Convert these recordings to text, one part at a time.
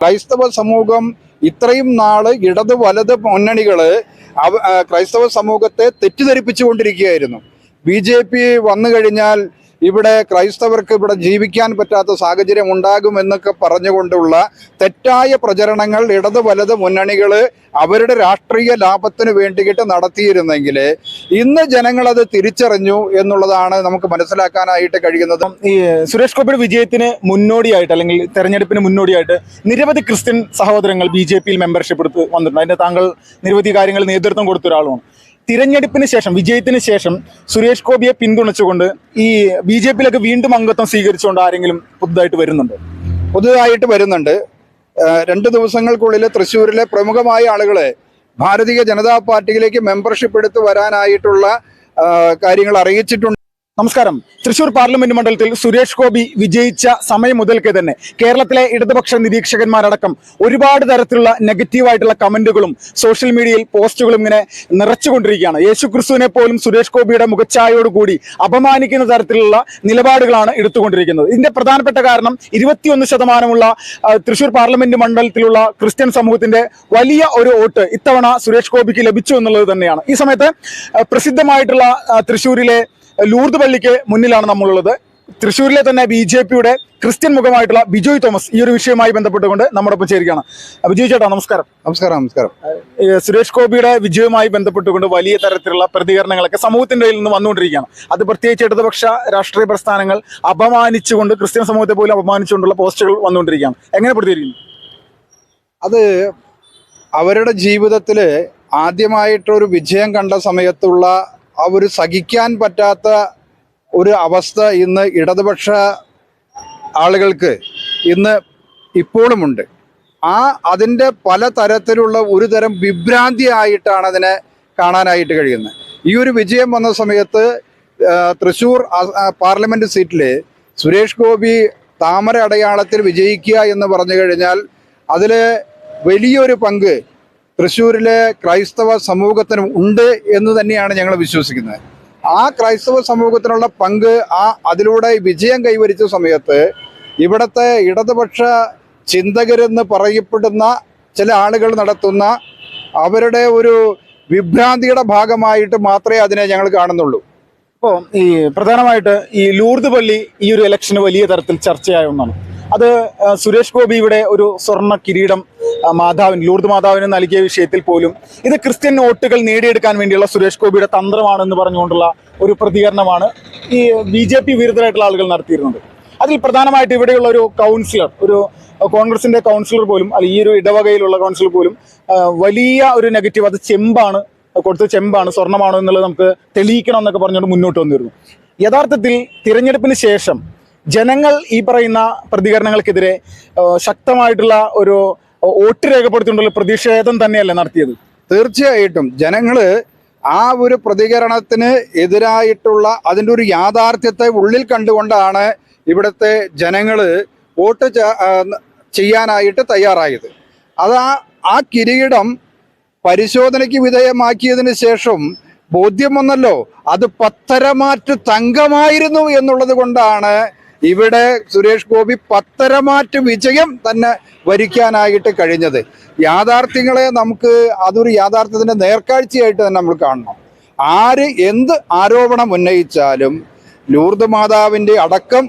ക്രൈസ്തവ സമൂഹം ഇത്രയും നാള് ഇടത് വലത് മുന്നണികള് ക്രൈസ്തവ സമൂഹത്തെ തെറ്റിദ്ധരിപ്പിച്ചുകൊണ്ടിരിക്കുകയായിരുന്നു. BJP വന്നു കഴിഞ്ഞാൽ ഇവിടെ ക്രൈസ്തവർക്ക് ഇവിടെ ജീവിക്കാൻ പറ്റാത്ത സാഹചര്യം ഉണ്ടാകുമെന്നൊക്കെ പറഞ്ഞുകൊണ്ടുള്ള തെറ്റായ പ്രചരണങ്ങൾ ഇടത് വലത് മുന്നണികൾ അവരുടെ രാഷ്ട്രീയ ലാഭത്തിന് വേണ്ടിയിട്ട് നടത്തിയിരുന്നെങ്കിൽ ഇന്ന് ജനങ്ങൾ അത് തിരിച്ചറിഞ്ഞു എന്നുള്ളതാണ് നമുക്ക് മനസ്സിലാക്കാനായിട്ട് കഴിയുന്നത്. ഈ സുരേഷ് ഗോപിയുടെ വിജയത്തിന് മുന്നോടിയായിട്ട് അല്ലെങ്കിൽ തെരഞ്ഞെടുപ്പിന് മുന്നോടിയായിട്ട് നിരവധി ക്രിസ്ത്യൻ സഹോദരങ്ങൾ BJP മെമ്പർഷിപ്പ് എടുത്ത് വന്നിട്ടുണ്ട്. അതിന്റെ താങ്കൾ നിരവധി കാര്യങ്ങൾ നേതൃത്വം കൊടുത്ത ഒരാളുമാണ്. തിരഞ്ഞെടുപ്പിന് ശേഷം വിജയത്തിന് ശേഷം സുരേഷ് ഗോപിയെ പിന്തുണച്ചുകൊണ്ട് ഈ BJP വീണ്ടും അംഗത്വം സ്വീകരിച്ചുകൊണ്ട് ആരെങ്കിലും പുതുതായിട്ട് വരുന്നുണ്ട്? പുതുതായിട്ട് വരുന്നുണ്ട്. 2 ദിവസങ്ങൾക്കുള്ളിൽ തൃശ്ശൂരിലെ പ്രമുഖമായ ആളുകളെ ഭാരതീയ ജനതാ പാർട്ടിയിലേക്ക് മെമ്പർഷിപ്പ് എടുത്ത് വരാനായിട്ടുള്ള കാര്യങ്ങൾ അറിയിച്ചിട്ടുണ്ട്. നമസ്കാരം. തൃശൂർ പാർലമെന്റ് മണ്ഡലത്തിൽ സുരേഷ് ഗോപി വിജയിച്ച സമയം മുതൽക്കേ തന്നെ കേരളത്തിലെ ഇടതുപക്ഷ നിരീക്ഷകന്മാരടക്കം ഒരുപാട് തരത്തിലുള്ള നെഗറ്റീവായിട്ടുള്ള കമന്റുകളും സോഷ്യൽ മീഡിയയിൽ പോസ്റ്റുകളും ഇങ്ങനെ നിറച്ചുകൊണ്ടിരിക്കുകയാണ്. യേശു ക്രിസ്തുവിനെ പോലും സുരേഷ് ഗോപിയുടെ മുഖച്ഛായയോടുകൂടി അപമാനിക്കുന്ന തരത്തിലുള്ള നിലപാടുകളാണ് എടുത്തുകൊണ്ടിരിക്കുന്നത്. ഇതിന്റെ പ്രധാനപ്പെട്ട കാരണം 21% തൃശൂർ പാർലമെന്റ് മണ്ഡലത്തിലുള്ള ക്രിസ്ത്യൻ സമൂഹത്തിന്റെ വലിയ ഒരു വോട്ട് ഇത്തവണ സുരേഷ് ഗോപിക്ക് ലഭിച്ചു എന്നുള്ളത് തന്നെയാണ്. ഈ സമയത്ത് പ്രസിദ്ധമായിട്ടുള്ള തൃശ്ശൂരിലെ ലൂർദ് പള്ളിക്ക് മുന്നിലാണ് നമ്മളുള്ളത്. തൃശ്ശൂരിലെ തന്നെ BJPയുടെ ക്രിസ്ത്യൻ മുഖമായിട്ടുള്ള ബിജോയ് തോമസ് ഈ ഒരു വിഷയവുമായി ബന്ധപ്പെട്ടുകൊണ്ട് നമ്മോടൊപ്പം ചേരുകയാണ്. ബിജോയ് ചേട്ടാ നമസ്കാരം. നമസ്കാരം. സുരേഷ് ഗോപിയുടെ വിജയവുമായി ബന്ധപ്പെട്ടുകൊണ്ട് വലിയ തരത്തിലുള്ള പ്രതികരണങ്ങളൊക്കെ സമൂഹത്തിന്റെ ഇടയിൽ നിന്ന് വന്നുകൊണ്ടിരിക്കുകയാണ്. അത് പ്രത്യേകിച്ച് ഇടതുപക്ഷ രാഷ്ട്രീയ പ്രസ്ഥാനങ്ങൾ അപമാനിച്ചുകൊണ്ട് ക്രിസ്ത്യൻ സമൂഹത്തെ പോലും അപമാനിച്ചുകൊണ്ടുള്ള പോസ്റ്റുകൾ വന്നുകൊണ്ടിരിക്കുകയാണ്. എങ്ങനെ പ്രതികരിക്കുന്നു? അത് അവരുടെ ജീവിതത്തിൽ ആദ്യമായിട്ടൊരു വിജയം കണ്ട സമയത്തുള്ള ആ ഒരു സഹിക്കാൻ പറ്റാത്ത ഒരു അവസ്ഥ ഇന്ന് ഇടതുപക്ഷ ആളുകൾക്ക് ഇപ്പോഴുമുണ്ട്. അതിൻ്റെ പല തരത്തിലുള്ള ഒരു തരം വിഭ്രാന്തി ആയിട്ടാണ് അതിനെ കാണാനായിട്ട് കഴിയുന്നത്. ഈ ഒരു വിജയം വന്ന സമയത്ത് തൃശ്ശൂർ പാർലമെന്റ് സീറ്റിൽ സുരേഷ് ഗോപി താമര അടയാളത്തിൽ വിജയിക്കുക എന്ന് പറഞ്ഞു കഴിഞ്ഞാൽ അതിൽ വലിയൊരു പങ്ക് തൃശ്ശൂരിലെ ക്രൈസ്തവ സമൂഹത്തിനും ഉണ്ട് എന്ന് തന്നെയാണ് ഞങ്ങൾ വിശ്വസിക്കുന്നത്. ആ ക്രൈസ്തവ സമൂഹത്തിനുള്ള പങ്ക് അതിലൂടെ വിജയം കൈവരിച്ച സമയത്ത് ഇവിടുത്തെ ഇടതുപക്ഷ ചിന്തകരെന്ന് പറയപ്പെടുന്ന ചില ആളുകൾ നടത്തുന്ന അവരുടെ ഒരു വിഭ്രാന്തിയുടെ ഭാഗമായിട്ട് മാത്രമേ അതിനെ ഞങ്ങൾ കാണുന്നുള്ളൂ. ഇപ്പോൾ ഈ പ്രധാനമായിട്ട് ഈ ലൂർദ് പള്ളി ഈ ഒരു ഇലക്ഷന് വലിയ തരത്തിൽ ചർച്ചയായ ഒന്നാണ്. അത് സുരേഷ് ഗോപിയുടെ ഒരു സ്വർണ്ണ കിരീടം ലൂർദ് മാതാവിന് നൽകിയ വിഷയത്തിൽ പോലും ഇത് ക്രിസ്ത്യൻ വോട്ടുകൾ നേടിയെടുക്കാൻ വേണ്ടിയുള്ള സുരേഷ് ഗോപിയുടെ തന്ത്രമാണെന്ന് പറഞ്ഞുകൊണ്ടുള്ള ഒരു പ്രതികരണമാണ് ഈ BJP വിരുദ്ധരായിട്ടുള്ള ആളുകൾ നടത്തിയിരുന്നത്. അതിൽ പ്രധാനമായിട്ട് ഇവിടെയുള്ള ഒരു കൗൺസിലർ, ഒരു കോൺഗ്രസിന്റെ കൗൺസിലർ പോലും, അല്ലെങ്കിൽ ഈ ഒരു ഇടവകയിലുള്ള കൗൺസിലർ പോലും വലിയ ഒരു നെഗറ്റീവ്, അത് ചെമ്പാണ് സ്വർണ്ണമാണോ എന്നുള്ളത് നമുക്ക് തെളിയിക്കണം എന്നൊക്കെ പറഞ്ഞുകൊണ്ട് മുന്നോട്ട് വന്നിരുന്നു. യഥാർത്ഥത്തിൽ തിരഞ്ഞെടുപ്പിന് ശേഷം ജനങ്ങൾ ഈ പറയുന്ന പ്രതികരണങ്ങൾക്കെതിരെ ശക്തമായിട്ടുള്ള ഒരു വോട്ട് രേഖപ്പെടുത്തിക്കൊണ്ടുള്ള പ്രതിഷേധം തന്നെയല്ലേ നടത്തിയത്? തീർച്ചയായിട്ടും ജനങ്ങള് ആ ഒരു പ്രതികരണത്തിന് എതിരായിട്ടുള്ള അതിൻ്റെ ഒരു യാഥാർത്ഥ്യത്തെ ഉള്ളിൽ കണ്ടുകൊണ്ടാണ് ഇവിടുത്തെ ജനങ്ങള് വോട്ട് ചെയ്യാനായിട്ട് തയ്യാറായത്. അത് ആ കിരീടം പരിശോധനയ്ക്ക് വിധേയമാക്കിയതിന് ശേഷം ബോധ്യം വന്നല്ലോ അത് പത്തരമാറ്റ് തങ്കമായിരുന്നു എന്നുള്ളത് കൊണ്ടാണ് ഇവിടെ സുരേഷ് ഗോപി പത്തരമാറ്റ് വിജയം തന്നെ വരിക്കാനായിട്ട് കഴിഞ്ഞത്. യാഥാർത്ഥ്യങ്ങളെ നമുക്ക് അതൊരു യാഥാർത്ഥ്യത്തിന്റെ നേർക്കാഴ്ചയായിട്ട് തന്നെ നമ്മൾ കാണണം. ആര് എന്ത് ആരോപണം ഉന്നയിച്ചാലും ലൂർദ് മാതാവിന്റെ അടക്കം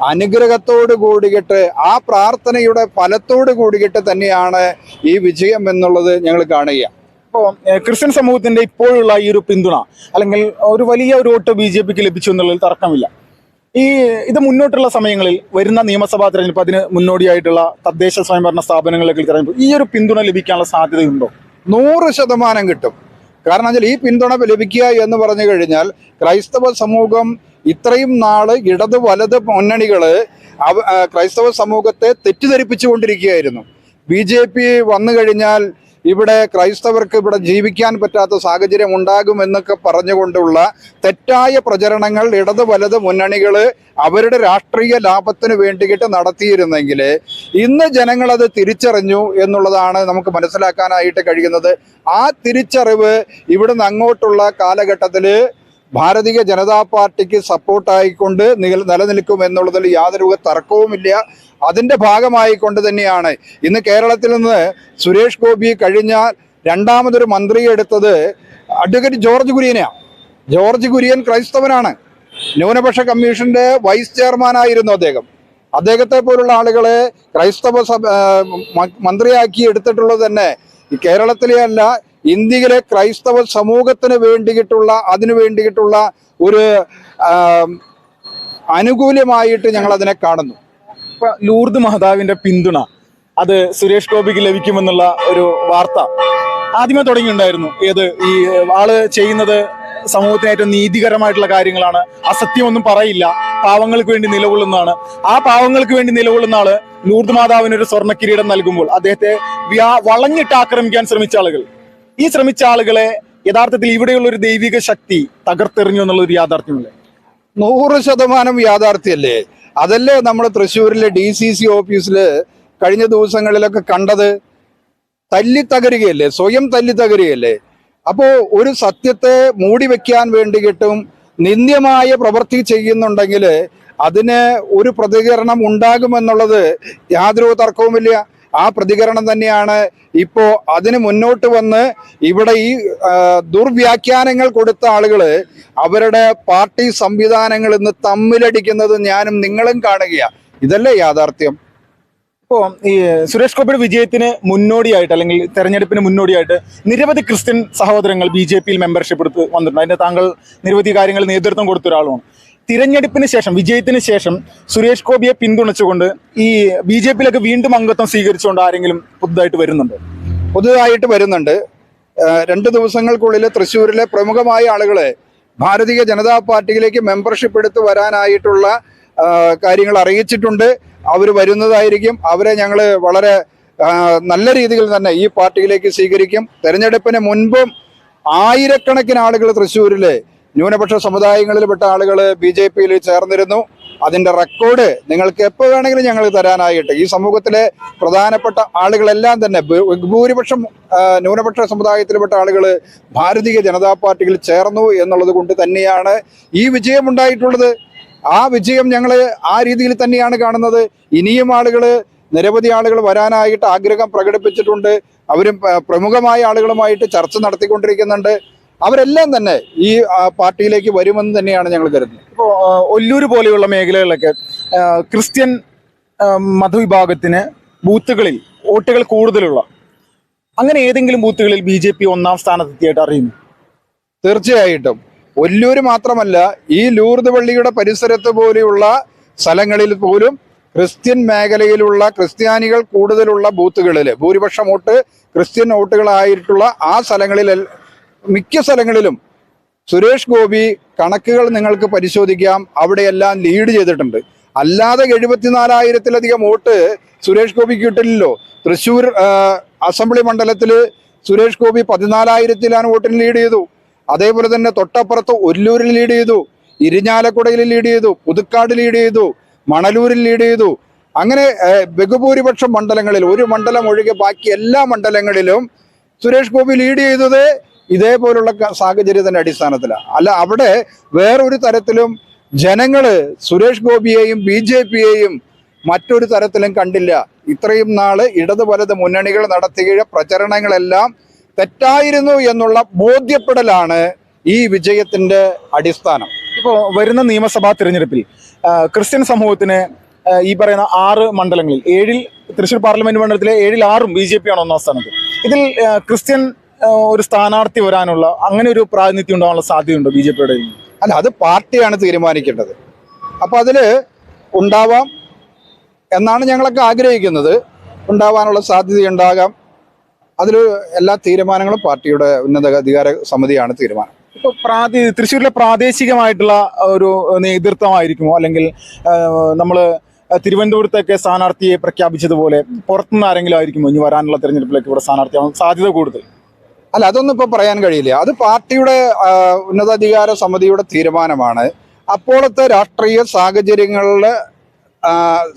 അനുഗ്രഹത്തോട് കൂടിയിട്ട് ആ പ്രാർത്ഥനയുടെ ഫലത്തോട് കൂടിയിട്ട് തന്നെയാണ് ഈ വിജയം എന്നുള്ളത് ഞങ്ങൾ കാണുക. ഇപ്പോൾ ക്രിസ്ത്യൻ സമൂഹത്തിന്റെ ഇപ്പോഴുള്ള ഈ ഒരു പിന്തുണ അല്ലെങ്കിൽ ഒരു വലിയ ഒരു വോട്ട് BJPക്ക് ലഭിച്ചു എന്നുള്ളതിൽ തർക്കമില്ല. ഇത് മുന്നോട്ടുള്ള സമയങ്ങളിൽ വരുന്ന നിയമസഭാ തെരഞ്ഞെടുപ്പ്, അതിന് മുന്നോടിയായിട്ടുള്ള തദ്ദേശ സ്വയംഭരണ സ്ഥാപനങ്ങളിലേക്ക് തെരഞ്ഞെടുപ്പ്, ഈ ഒരു പിന്തുണ ലഭിക്കാനുള്ള സാധ്യതയുണ്ടോ? 100% കിട്ടും. കാരണം വെച്ചാൽ ഈ പിന്തുണ ലഭിക്കുക എന്ന് പറഞ്ഞു കഴിഞ്ഞാൽ ക്രൈസ്തവ സമൂഹം ഇത്രയും നാള് ഇടത് വലത് മുന്നണികള് ക്രൈസ്തവ സമൂഹത്തെ തെറ്റിദ്ധരിപ്പിച്ചുകൊണ്ടിരിക്കുകയായിരുന്നു. BJP വന്നു കഴിഞ്ഞാൽ ഇവിടെ ക്രൈസ്തവർക്ക് ഇവിടെ ജീവിക്കാൻ പറ്റാത്ത സാഹചര്യം ഉണ്ടാകുമെന്നൊക്കെ പറഞ്ഞുകൊണ്ടുള്ള തെറ്റായ പ്രചരണങ്ങൾ ഇടത് വലത് മുന്നണികൾ അവരുടെ രാഷ്ട്രീയ ലാഭത്തിന് വേണ്ടിയിട്ട് നടത്തിയിരുന്നെങ്കിൽ ഇന്ന് ജനങ്ങൾ അത് തിരിച്ചറിഞ്ഞു എന്നുള്ളതാണ് നമുക്ക് മനസ്സിലാക്കാനായിട്ട് കഴിയുന്നത്. ആ തിരിച്ചറിവ് ഇവിടുന്ന് അങ്ങോട്ടുള്ള കാലഘട്ടത്തിൽ ഭാരതീയ ജനതാ പാർട്ടിക്ക് സപ്പോർട്ടായിക്കൊണ്ട് നിലനിൽക്കും എന്നുള്ളതിൽ യാതൊരു തർക്കവുമില്ല. അതിൻ്റെ ഭാഗമായിക്കൊണ്ട് തന്നെയാണ് ഇന്ന് കേരളത്തിൽ നിന്ന് സുരേഷ് ഗോപി കഴിഞ്ഞാൽ രണ്ടാമതൊരു മന്ത്രി എടുത്തത് അഡ്വക്കേറ്റ് ജോർജ് കുര്യനെയാണ്. ജോർജ് കുര്യൻ ക്രൈസ്തവനാണ്. ന്യൂനപക്ഷ കമ്മീഷന്റെ വൈസ് ചെയർമാനായിരുന്നു അദ്ദേഹത്തെ പോലുള്ള ആളുകളെ ക്രൈസ്തവ മന്ത്രിയാക്കി എടുത്തിട്ടുള്ളത് തന്നെ ഈ കേരളത്തിലെ അല്ല, ഇന്ത്യയിലെ ക്രൈസ്തവ സമൂഹത്തിന് അതിനു വേണ്ടിയിട്ടുള്ള ഒരു അനുകൂലമായിട്ട് ഞങ്ങൾ അതിനെ കാണുന്നു. ഇപ്പൊ ലൂർദ് മാതാവിന്റെ പിന്തുണ അത് സുരേഷ് ഗോപിക്ക് ലഭിക്കുമെന്നുള്ള ഒരു വാർത്ത ആദ്യമേ തുടങ്ങിയിട്ടുണ്ടായിരുന്നു. ഈ ആള് ചെയ്യുന്നത് സമൂഹത്തിന് ഏറ്റവും നീതികരമായിട്ടുള്ള കാര്യങ്ങളാണ്, അസത്യമൊന്നും പറയില്ല, പാവങ്ങൾക്ക് വേണ്ടി നിലകൊള്ളുന്നതാണ്. ആ പാവങ്ങൾക്ക് വേണ്ടി നിലകൊള്ളുന്ന ആള് ലൂർദ് മാതാവിന് ഒരു സ്വർണ്ണ കിരീടം നൽകുമ്പോൾ അദ്ദേഹത്തെ വളഞ്ഞിട്ട് ആക്രമിക്കാൻ ശ്രമിച്ച ആളുകളെ യഥാർത്ഥത്തിൽ ഇവിടെയുള്ള ഒരു ദൈവിക ശക്തി തകർത്തെറിഞ്ഞു എന്നുള്ള ഒരു യാഥാർത്ഥ്യമല്ലേ? 100% യാഥാർത്ഥ്യമല്ലേ? അതല്ലേ നമ്മൾ തൃശ്ശൂരിലെ DCC ഓഫീസില് കഴിഞ്ഞ ദിവസങ്ങളിലൊക്കെ കണ്ടത്. സ്വയം തല്ലിത്തകരുകയല്ലേ? അപ്പോ ഒരു സത്യത്തെ മൂടി വെക്കാൻ വേണ്ടിയിട്ടും നിന്ദ്യമായ പ്രവൃത്തി ചെയ്യുന്നുണ്ടെങ്കിൽ അതിന് ഒരു പ്രതികരണം ഉണ്ടാകുമെന്നുള്ളത് യാതൊരു തർക്കവുമില്ല. ആ പ്രതികരണം തന്നെയാണ് ഇപ്പോ അതിന് മുന്നോട്ട് വന്ന് ഇവിടെ ഈ ദുർവ്യാഖ്യാനങ്ങൾ കൊടുത്ത ആളുകള് അവരുടെ പാർട്ടി സംവിധാനങ്ങൾ ഇന്ന് തമ്മിലടിക്കുന്നത് ഞാനും നിങ്ങളും കാണുകയാണ്. ഇതല്ലേ യാഥാർത്ഥ്യം? ഇപ്പോൾ ഈ സുരേഷ് ഗോപിയുടെ വിജയത്തിന് മുന്നോടിയായിട്ട് അല്ലെങ്കിൽ തെരഞ്ഞെടുപ്പിന് മുന്നോടിയായിട്ട് നിരവധി ക്രിസ്ത്യൻ സഹോദരങ്ങൾ BJP-യിൽ മെമ്പർഷിപ്പ് എടുത്ത് വന്നിട്ടുണ്ട്. അതിന്റെ താങ്കൾ നിരവധി കാര്യങ്ങൾ നേതൃത്വം കൊടുത്ത ഒരാളുമാണ്. തിരഞ്ഞെടുപ്പിന് ശേഷം, വിജയത്തിന് ശേഷം സുരേഷ് ഗോപിയെ പിന്തുണച്ചുകൊണ്ട് ഈ BJP-യിലേക്ക് വീണ്ടും അംഗത്വം സ്വീകരിച്ചുകൊണ്ട് ആരെങ്കിലും പുതുതായിട്ട് വരുന്നുണ്ട്. 2 ദിവസങ്ങൾക്കുള്ളിൽ തൃശ്ശൂരിലെ പ്രമുഖമായ ആളുകളെ ഭാരതീയ ജനതാ പാർട്ടിയിലേക്ക് മെമ്പർഷിപ്പ് എടുത്ത് വരാനായിട്ടുള്ള കാര്യങ്ങൾ അറിയിച്ചിട്ടുണ്ട്. അവർ വരുന്നതായിരിക്കും. അവരെ ഞങ്ങൾ വളരെ നല്ല രീതിയിൽ തന്നെ ഈ പാർട്ടിയിലേക്ക് സ്വീകരിക്കും. തെരഞ്ഞെടുപ്പിന് മുൻപും ആയിരക്കണക്കിന് ആളുകൾ തൃശ്ശൂരിലെ ന്യൂനപക്ഷ സമുദായങ്ങളിൽപ്പെട്ട ആളുകൾ BJP-യിൽ ചേർന്നിരുന്നു. അതിൻ്റെ റെക്കോർഡ് നിങ്ങൾക്ക് എപ്പോൾ വേണമെങ്കിലും ഞങ്ങൾ തരാനായിട്ട് ഈ സമൂഹത്തിലെ പ്രധാനപ്പെട്ട ആളുകളെല്ലാം തന്നെ ഭൂരിപക്ഷം ന്യൂനപക്ഷ സമുദായത്തിൽപ്പെട്ട ആളുകൾ ഭാരതീയ ജനതാ പാർട്ടിയിൽ ചേർന്നു എന്നുള്ളത് കൊണ്ട് തന്നെയാണ് ഈ വിജയം ഉണ്ടായിട്ടുള്ളത്. ആ വിജയം ഞങ്ങൾ ആ രീതിയിൽ തന്നെയാണ് കാണുന്നത്. ഇനിയും നിരവധി ആളുകൾ വരാനായിട്ട് ആഗ്രഹം പ്രകടിപ്പിച്ചിട്ടുണ്ട്. അവരും പ്രമുഖമായ ആളുകളുമായിട്ട് ചർച്ച നടത്തിക്കൊണ്ടിരിക്കുന്നുണ്ട്. അവരെല്ലാം തന്നെ ഈ പാർട്ടിയിലേക്ക് വരുമെന്ന് തന്നെയാണ് ഞങ്ങൾ കരുതുന്നത്. ഇപ്പോൾ ഒല്ലൂർ പോലെയുള്ള മേഖലകളിലൊക്കെ ക്രിസ്ത്യൻ മതവിഭാഗത്തിന് ബൂത്തുകളിൽ വോട്ടുകൾ കൂടുതലുള്ള അങ്ങനെ ഏതെങ്കിലും ബൂത്തുകളിൽ BJP ഒന്നാം സ്ഥാനത്തെത്തിയായിട്ട് അറിയുന്നു? തീർച്ചയായിട്ടും. ഒല്ലൂര് മാത്രമല്ല, ഈ ലൂർദ് പള്ളിയുടെ പരിസരത്ത് പോലെയുള്ള സ്ഥലങ്ങളിൽ പോലും ക്രിസ്ത്യൻ മേഖലയിലുള്ള ക്രിസ്ത്യാനികൾ കൂടുതലുള്ള ബൂത്തുകളിൽ ഭൂരിപക്ഷം വോട്ട് ക്രിസ്ത്യൻ വോട്ടുകളായിട്ടുള്ള ആ സ്ഥലങ്ങളിൽ മിക്ക സ്ഥലങ്ങളിലും സുരേഷ് ഗോപി കണക്കുകൾ നിങ്ങൾക്ക് പരിശോധിക്കാം, അവിടെയെല്ലാം ലീഡ് ചെയ്തിട്ടുണ്ട്. അല്ലാതെ 74,000-ലധികം വോട്ട് സുരേഷ് ഗോപിക്ക് കിട്ടില്ലല്ലോ. തൃശ്ശൂർ അസംബ്ലി മണ്ഡലത്തിൽ സുരേഷ് ഗോപി 14,000-ലാണ് വോട്ടിന് ലീഡ് ചെയ്തു. അതേപോലെ തന്നെ തൊട്ടപ്പുറത്ത് ഒല്ലൂരിൽ ലീഡ് ചെയ്തു, ഇരിഞ്ഞാലക്കുടയിൽ ലീഡ് ചെയ്തു, പുതുക്കാട് ലീഡ് ചെയ്തു, മണലൂരിൽ ലീഡ് ചെയ്തു. അങ്ങനെ ബഹുഭൂരിപക്ഷം മണ്ഡലങ്ങളിൽ, ഒരു മണ്ഡലം ഒഴികെ ബാക്കി എല്ലാ മണ്ഡലങ്ങളിലും സുരേഷ് ഗോപി ലീഡ് ചെയ്തത് ഇതേപോലുള്ള സാഹചര്യത്തിന്റെ അടിസ്ഥാനത്തിലാണ്. അല്ല, അവിടെ വേറൊരു തരത്തിലും ജനങ്ങള് സുരേഷ് ഗോപിയെയും BJP-യെയും മറ്റൊരു തരത്തിലും കണ്ടില്ല. ഇത്രയും നാള് ഇടത് വലത് മുന്നണികൾ നടത്തിയ പ്രചരണങ്ങളെല്ലാം തെറ്റായിരുന്നു എന്നുള്ള ബോധ്യപ്പെടലാണ് ഈ വിജയത്തിന്റെ അടിസ്ഥാനം. ഇപ്പോൾ വരുന്ന നിയമസഭാ തിരഞ്ഞെടുപ്പിൽ ക്രിസ്ത്യൻ സമൂഹത്തിന് ഈ പറയുന്ന 6 മണ്ഡലങ്ങളിൽ 7-ൽ തൃശ്ശൂർ പാർലമെന്റ് മണ്ഡലത്തിലെ 7-ൽ 6ഉം BJP-യാണ് ഒന്നാം സ്ഥാനത്ത്. ഇതിൽ ക്രിസ്ത്യൻ ഒരു സ്ഥാനാർത്ഥി വരാനുള്ള അങ്ങനെ ഒരു പ്രാതിനിധ്യം ഉണ്ടാകാനുള്ള സാധ്യതയുണ്ടോ BJP-യുടെ? അല്ല, അത് പാർട്ടിയാണ് തീരുമാനിക്കേണ്ടത്. അപ്പൊ അതില് ഉണ്ടാവാം എന്നാണ് ഞങ്ങളൊക്കെ ആഗ്രഹിക്കുന്നത്. ഉണ്ടാവാനുള്ള സാധ്യതയുണ്ടാകാം. അതിൽ എല്ലാ തീരുമാനങ്ങളും പാർട്ടിയുടെ ഉന്നതാധികാര സമിതിയാണ് തീരുമാനം. ഇപ്പോൾ തൃശ്ശൂരിലെ പ്രാദേശികമായിട്ടുള്ള ഒരു നേതൃത്വമായിരിക്കുമോ, അല്ലെങ്കിൽ നമ്മൾ തിരുവനന്തപുരത്തൊക്കെ സ്ഥാനാർത്ഥിയെ പ്രഖ്യാപിച്ചതുപോലെ പുറത്തുനിന്ന് ആരെങ്കിലും ആയിരിക്കുമോ ഇനി വരാനുള്ള തെരഞ്ഞെടുപ്പിലേക്ക് ഇവിടെ സ്ഥാനാർത്ഥിയാവാൻ സാധ്യത കൂടുതൽ? അല്ല, അതൊന്നും ഇപ്പൊ പറയാൻ കഴിയില്ല. അത് പാർട്ടിയുടെ ഉന്നതാധികാര സമിതിയുടെ തീരുമാനമാണ്. അപ്പോഴത്തെ രാഷ്ട്രീയ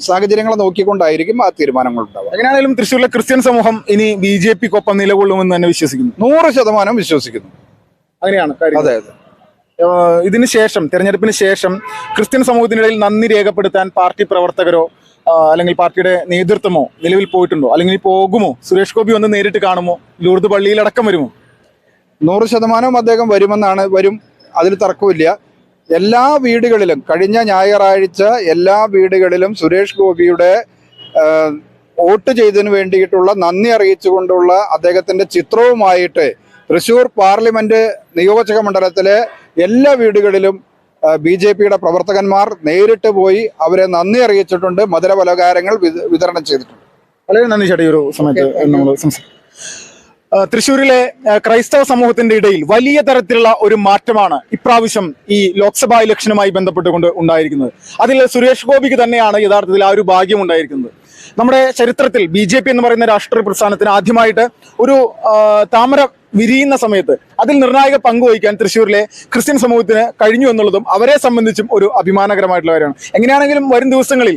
സാഹചര്യങ്ങളെ നോക്കിക്കൊണ്ടായിരിക്കും ആ തീരുമാനങ്ങൾ ഉണ്ടാവുക. എങ്ങനെയാണെങ്കിലും തൃശ്ശൂരിലെ ക്രിസ്ത്യൻ സമൂഹം ഇനി BJP-ക്കൊപ്പം നിലകൊള്ളുമെന്ന് തന്നെ വിശ്വസിക്കുന്നു? 100% വിശ്വസിക്കുന്നു. അങ്ങനെയാണ്. അതെ. ഇതിന് ശേഷം, തെരഞ്ഞെടുപ്പിന് ശേഷം ക്രിസ്ത്യൻ സമൂഹത്തിനിടയിൽ നന്ദി രേഖപ്പെടുത്താൻ പാർട്ടി പ്രവർത്തകരോ അല്ലെങ്കിൽ പാർട്ടിയുടെ നേതൃത്വമോ നിലവിൽ പോയിട്ടുണ്ടോ, അല്ലെങ്കിൽ പോകുമോ? സുരേഷ് ഗോപി വന്ന് നേരിട്ട് കാണുമോ? ലൂർദ് പള്ളിയിലടക്കം വരുമോ? 100% അദ്ദേഹം വരും, അതിൽ തർക്കമില്ല. എല്ലാ വീടുകളിലും കഴിഞ്ഞ ഞായറാഴ്ച എല്ലാ വീടുകളിലും സുരേഷ് ഗോപിയുടെ വോട്ട് ചെയ്തതിന് വേണ്ടിയിട്ടുള്ള നന്ദി അറിയിച്ചുകൊണ്ടുള്ള അദ്ദേഹത്തിന്റെ ചിത്രവുമായിട്ട് തൃശൂർ പാർലമെന്റ് നിയോജക മണ്ഡലത്തിലെ എല്ലാ വീടുകളിലും BJPയുടെ പ്രവർത്തകന്മാർ നേരിട്ട് പോയി അവരെ നന്ദി അറിയിച്ചിട്ടുണ്ട്, മധുരപലഹാരങ്ങൾ വിതരണം ചെയ്തിട്ടുണ്ട്. വളരെ നന്ദി ചേട്ടാ. ഈ ഒരു സമയത്ത് നമ്മൾ സംസാരിക്കും. തൃശ്ശൂരിലെ ക്രൈസ്തവ സമൂഹത്തിന്റെ ഇടയിൽ വലിയ തരത്തിലുള്ള ഒരു മാറ്റമാണ് ഇപ്രാവശ്യം ഈ ലോക്സഭാ ഇലക്ഷനുമായി ബന്ധപ്പെട്ടുകൊണ്ട് ഉണ്ടായിരിക്കുന്നത്. അതിൽ സുരേഷ് ഗോപിക്ക് തന്നെയാണ് യഥാർത്ഥത്തിൽ ആ ഒരു ഭാഗ്യം ഉണ്ടായിരിക്കുന്നത്. നമ്മുടെ ചരിത്രത്തിൽ BJP എന്ന് പറയുന്ന രാഷ്ട്രീയ പ്രസ്ഥാനത്തിന് ആദ്യമായിട്ട് ഒരു താമര വിരിയുന്ന സമയത്ത് അതിൽ നിർണായക പങ്കുവഹിക്കാൻ തൃശ്ശൂരിലെ ക്രിസ്ത്യൻ സമൂഹത്തിന് കഴിഞ്ഞു എന്നുള്ളതും അവരെ സംബന്ധിച്ചും ഒരു അഭിമാനകരമായിട്ടുള്ള കാര്യമാണ്. എങ്ങനെയാണെങ്കിലും വരും ദിവസങ്ങളിൽ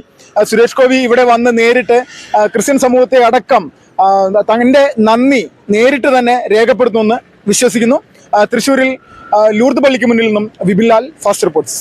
സുരേഷ് ഗോപി ഇവിടെ വന്ന് നേരിട്ട് ക്രിസ്ത്യൻ സമൂഹത്തെ അടക്കം തന്റെ നന്ദി നേരിട്ട് തന്നെ രേഖപ്പെടുത്തുമെന്ന് വിശ്വസിക്കുന്നു. തൃശ്ശൂരിൽ ലൂർദ് പള്ളിക്ക് മുന്നിൽ നിന്നും വിപിൻ ലാൽ, ഫാസ്റ്റ് റിപ്പോർട്ട്സ്.